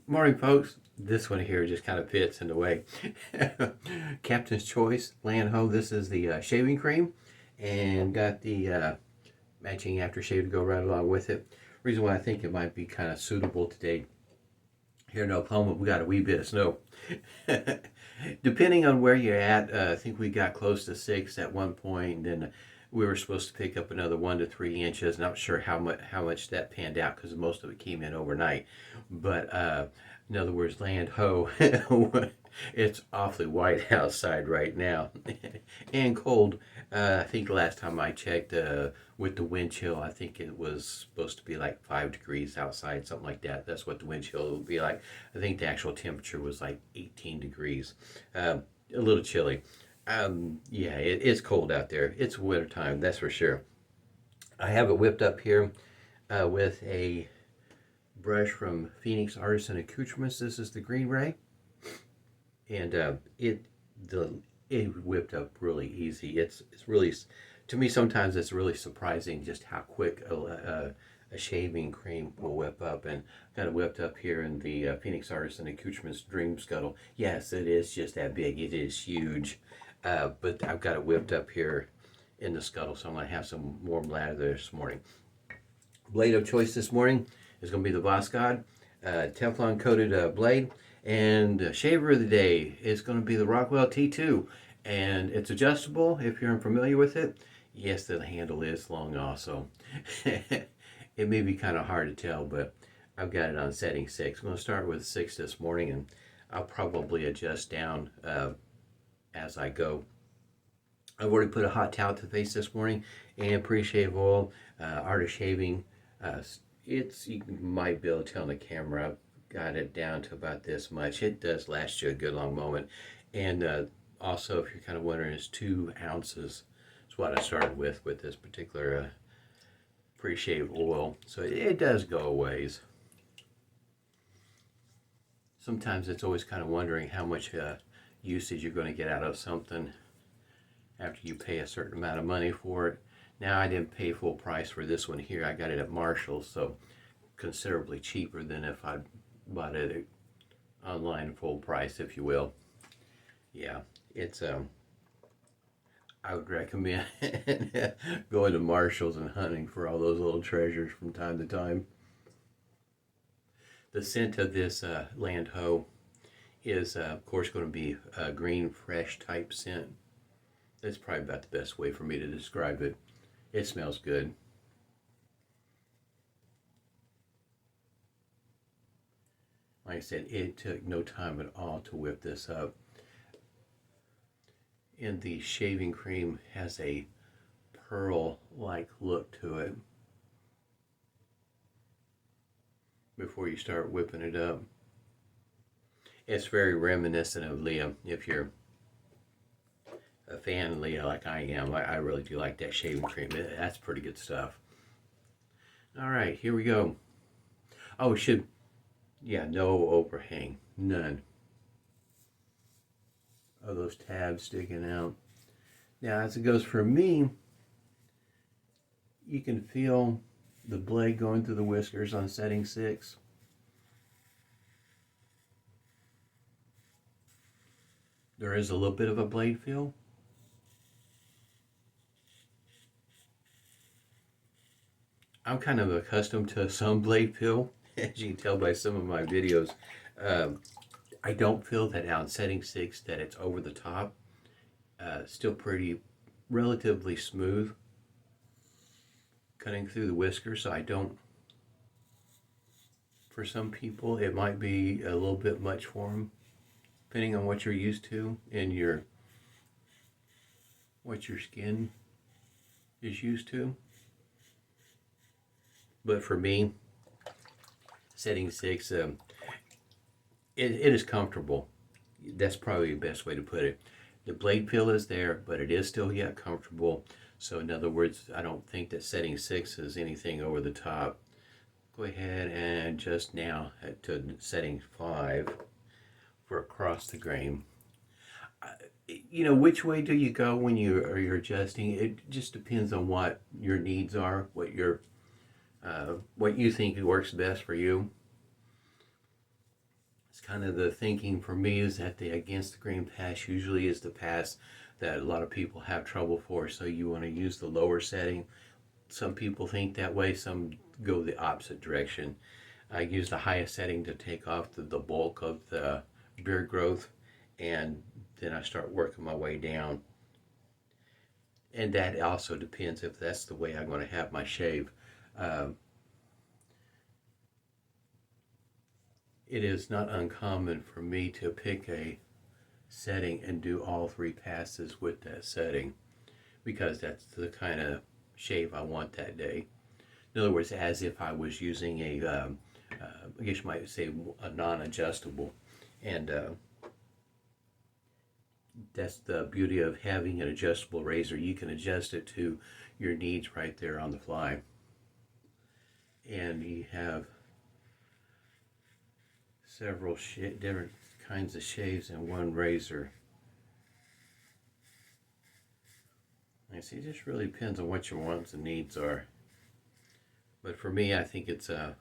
Morning, folks. This one here just kind of fits in the way. Captain's Choice Land Ho. This is the shaving cream, and got the matching aftershave to go right along with it. Reason why I think it might be kind of suitable today. Here in Oklahoma, we got a wee bit of snow. Depending on where you're at, I think we got close to 6 at one point, and then we were supposed to pick up another 1 to 3 inches. Not sure how much that panned out because most of it came in overnight. But in other words, land ho, it's awfully white outside right now, and cold. I think the last time I checked, with the wind chill, I think it was supposed to be like 5 degrees outside, something like that. That's what the wind chill would be like. I think the actual temperature was like 18 degrees. A little chilly. Yeah, it's cold out there. It's winter time, that's for sure. I have it whipped up here with a brush from Phoenix Artisan Accoutrements. This is the Green Ray, and it whipped up really easy. It's really, to me sometimes it's really surprising just how quick a shaving cream will whip up. And got it whipped up here in the Phoenix Artisan Accoutrements Dream Scuttle. Yes, it is just that big. It is huge. But I've got it whipped up here in the scuttle, so I'm going to have some warm lather this morning. Blade of choice this morning is going to be the Voskhod Teflon coated blade. And shaver of the day is going to be the Rockwell T2. And it's adjustable if you're unfamiliar with it. Yes, the handle is long also. It may be kind of hard to tell, but I've got it on setting 6. I'm going to start with 6 this morning, and I'll probably adjust down as I go. I've already put a hot towel to the face this morning, and pre-shave oil, art of shaving. You might be able to tell on the camera, I've got it down to about this much. It does last you a good long moment. And also, if you're kind of wondering, it's 2 ounces. That's what I started with this particular pre-shave oil. So it does go a ways. Sometimes it's always kind of wondering how much usage you're going to get out of something after you pay a certain amount of money for it. Now, I didn't pay full price for this one here. I got it at Marshall's, so considerably cheaper than if I bought it online full price, if you will. Yeah, it's I would recommend going to Marshall's and hunting for all those little treasures from time to time. The scent of this land hoe is, of course, going to be a green, fresh type scent. That's probably about the best way for me to describe it. It smells good. Like I said, it took no time at all to whip this up. And the shaving cream has a pearl-like look to it before you start whipping it up. It's very reminiscent of Leah. If you're a fan of Leah like I am, I really do like that shaving cream. That's pretty good stuff. All right, here we go. Oh, no overhang, none of those tabs sticking out. Now, as it goes for me, you can feel the blade going through the whiskers on setting 6. There is a little bit of a blade feel. I'm kind of accustomed to some blade feel, as you can tell by some of my videos. I don't feel that on setting 6 that it's over the top. Still pretty relatively smooth cutting through the whisker, so I don't, for some people it might be a little bit much for them, depending on what you're used to and what your skin is used to. But for me, setting 6, it is comfortable. That's probably the best way to put it. The blade feel is there, but it is still yet comfortable. So in other words, I don't think that setting 6 is anything over the top. Go ahead and adjust now to setting 5 for across the grain. Which way do you go when you're adjusting? It just depends on what your needs are, what you think works best for you. It's kind of the thinking for me is that the against the grain pass usually is the pass that a lot of people have trouble for. So you want to use the lower setting. Some people think that way, some go the opposite direction. I use the highest setting to take off the bulk of the beard growth, and then I start working my way down. And that also depends if that's the way I'm going to have my shave. It is not uncommon for me to pick a setting and do all 3 passes with that setting, because that's the kind of shave I want that day. In other words, as if I was using I guess you might say a non-adjustable. And that's the beauty of having an adjustable razor. You can adjust it to your needs right there on the fly. And you have several different kinds of shaves in one razor. I see, it just really depends on what your wants and needs are. But for me, I think it's an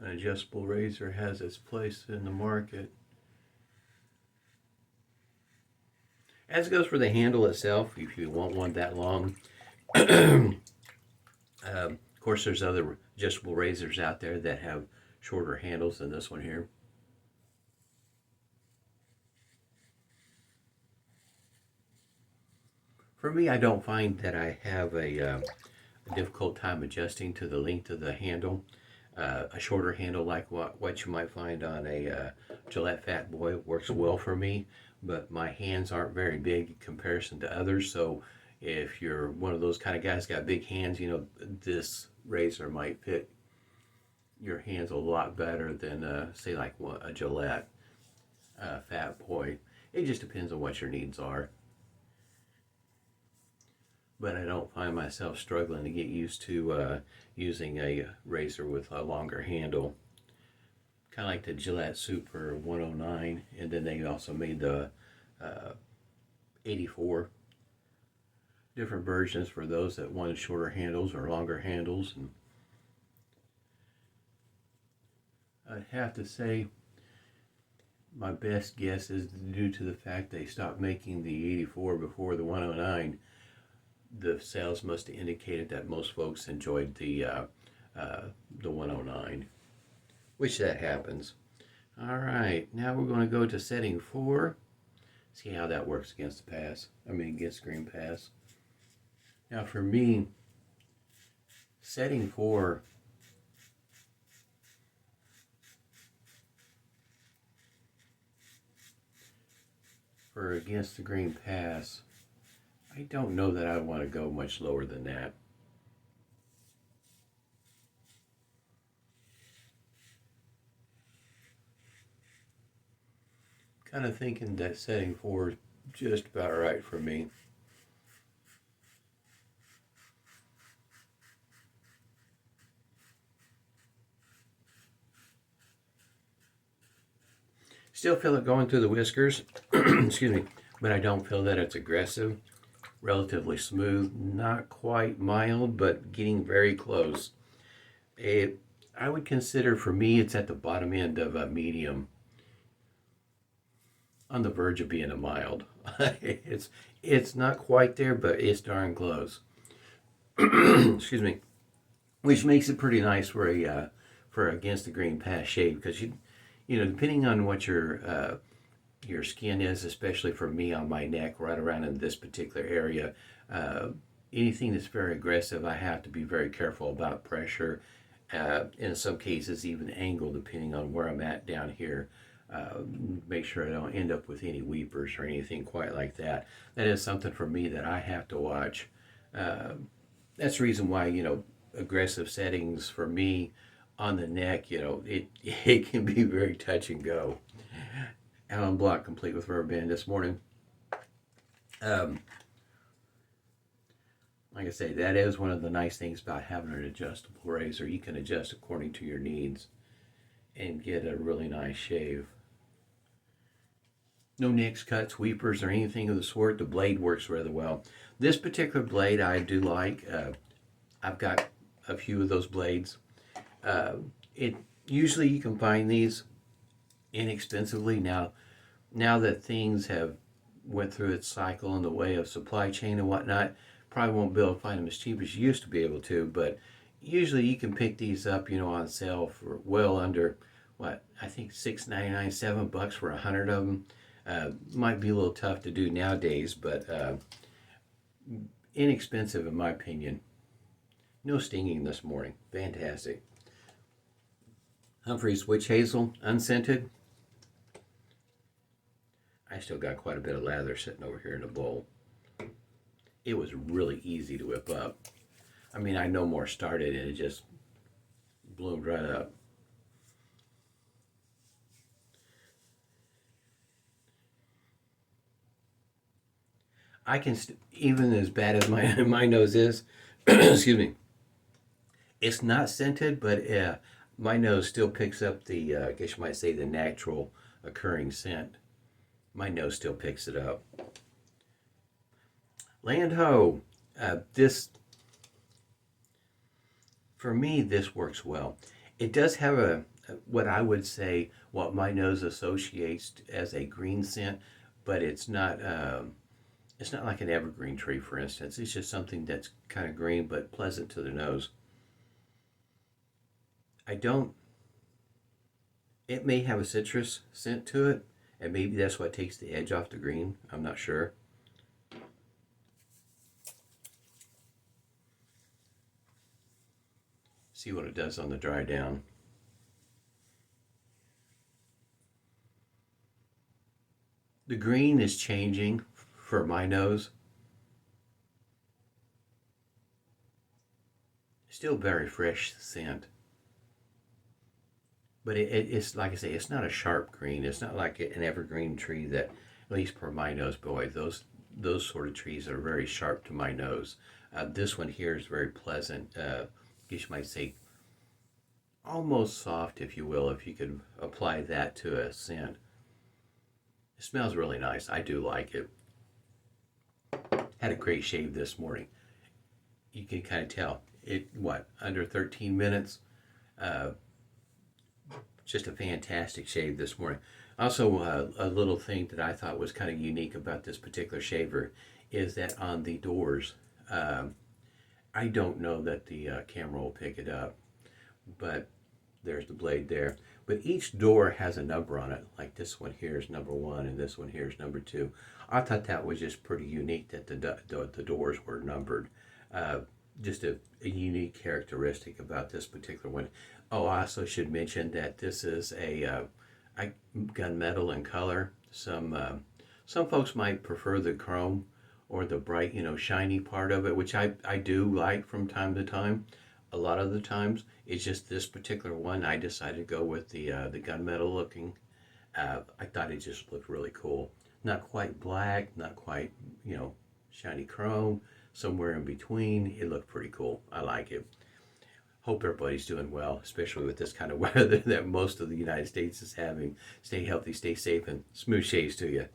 adjustable razor has its place in the market. As goes for the handle itself, if you want one that long. Of course, there's other adjustable razors out there that have shorter handles than this one here. For me, I don't find that I have a difficult time adjusting to the length of the handle. A shorter handle like what you might find on a Gillette Fat Boy works well for me, but my hands aren't very big in comparison to others, so if you're one of those kind of guys got big hands, you know, this razor might fit your hands a lot better than say like a Gillette Fat Boy. It just depends on what your needs are. But I don't find myself struggling to get used to using a razor with a longer handle. Kind of like the Gillette Super 109, and then they also made the 84. Different versions for those that wanted shorter handles or longer handles. And I'd have to say my best guess is due to the fact they stopped making the 84 before the 109. The sales must have indicated that most folks enjoyed the 109, which that happens. All right, now we're going to go to setting 4. See how that works against the pass. Against green pass. Now for me, setting 4 for against the green pass, I don't know that I want to go much lower than that. Kind of thinking that setting 4 is just about right for me. Still feel it going through the whiskers, excuse me, but I don't feel that it's aggressive. Relatively smooth, not quite mild, but getting very close. I would consider, for me, it's at the bottom end of a medium, on the verge of being a mild. It's not quite there, but it's darn close. Excuse me, which makes it pretty nice for against the green pass shave, because you know, depending on what your skin is, especially for me on my neck, right around in this particular area, anything that's very aggressive, I have to be very careful about pressure. In some cases, even angle, depending on where I'm at down here. Make sure I don't end up with any weepers or anything quite like that. That is something for me that I have to watch. That's the reason why, you know, aggressive settings for me on the neck, you know, it can be very touch and go. Alum block complete with rubber band this morning. Like I say, that is one of the nice things about having an adjustable razor. You can adjust according to your needs and get a really nice shave. No nicks, cuts, weepers, or anything of the sort. The blade works rather well. This particular blade I do like. I've got a few of those blades. It usually you can find these inexpensively now that things have went through its cycle in the way of supply chain and whatnot. Probably won't be able to find them as cheap as you used to be able to, but usually you can pick these up, on sale for well under what I think $6.99, $7 for 100 of them. Might be a little tough to do nowadays, but inexpensive in my opinion. No stinging this morning. Fantastic. Humphreys witch hazel, unscented. I still got quite a bit of lather sitting over here in the bowl. It was really easy to whip up. I mean, I no more started and it just bloomed right up. I can, even as bad as my nose is, excuse me, it's not scented, but my nose still picks up the, I guess you might say, the natural occurring scent. My nose still picks it up. Land ho, this, for me, this works well. It does have what I would say, what my nose associates as a green scent, but it's not like an evergreen tree, for instance. It's just something that's kind of green but pleasant to the nose. It may have a citrus scent to it, and maybe that's what takes the edge off the green. I'm not sure. See what it does on the dry down. The green is changing for my nose. Still very fresh scent. But it's like I say, it's not a sharp green. It's not like an evergreen tree that, at least per my nose, boy, those sort of trees are very sharp to my nose. This one here is very pleasant. I guess you might say almost soft, if you will, if you could apply that to a scent. It smells really nice. I do like it. Had a great shave this morning. You can kind of tell it, under 13 minutes. Just a fantastic shave this morning. Also, a little thing that I thought was kind of unique about this particular shaver is that on the doors, I don't know that the camera will pick it up, but there's the blade there. But each door has a number on it. Like this one here is number 1 and this one here is number 2. I thought that was just pretty unique that the doors were numbered. Just a unique characteristic about this particular one. Oh, I also should mention that this is a gunmetal in color. Some folks might prefer the chrome or the bright, shiny part of it, which I do like from time to time. A lot of the times, it's just this particular one. I decided to go with the gunmetal looking. I thought it just looked really cool. Not quite black, not quite, shiny chrome. Somewhere in between. It looked pretty cool. I like it. Hope everybody's doing well, especially with this kind of weather that most of the United States is having. Stay healthy, stay safe, and smooth shaves to you.